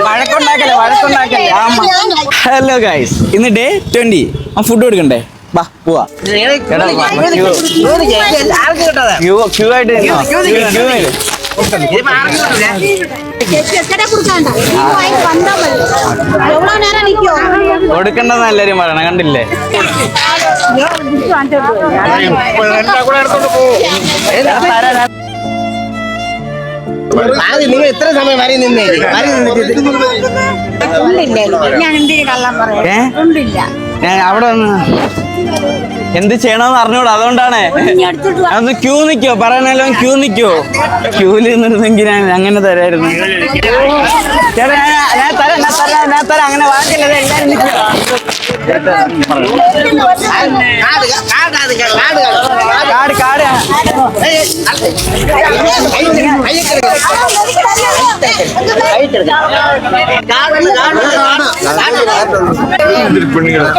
വഴക്കുണ്ടാക്കല്ലേ. Hello guys, ഇന്ന് day 20. Food കൊടുക്കണ്ടേ? ബാ പോവാ. ക്യൂ ആയിട്ട് കൊടുക്കണ്ടെന്ന് എല്ലാരും പറയണം, കണ്ടില്ലേ? നിങ്ങൾ എത്ര സമയം വരെ നിന്നേ? ഞാൻ അവിടെ വന്ന് എന്ത് ചെയ്യണമെന്ന് അറിഞ്ഞൂടാ, അതുകൊണ്ടാണ്. അതൊന്ന് ക്യൂ നിക്കോ, പറയാനല്ലോ ക്യൂ നിക്കോ? ക്യൂല് നിന്നിരുന്നെങ്കിൽ ഞാൻ അങ്ങനെ തരായിരുന്നു. ചേട്ടാ ഞാൻ തരാം, അങ്ങനെ വാക്കില്ലത് എല്ലാരും നിൽക്കുക. പെണ്ണുങ്ങളെ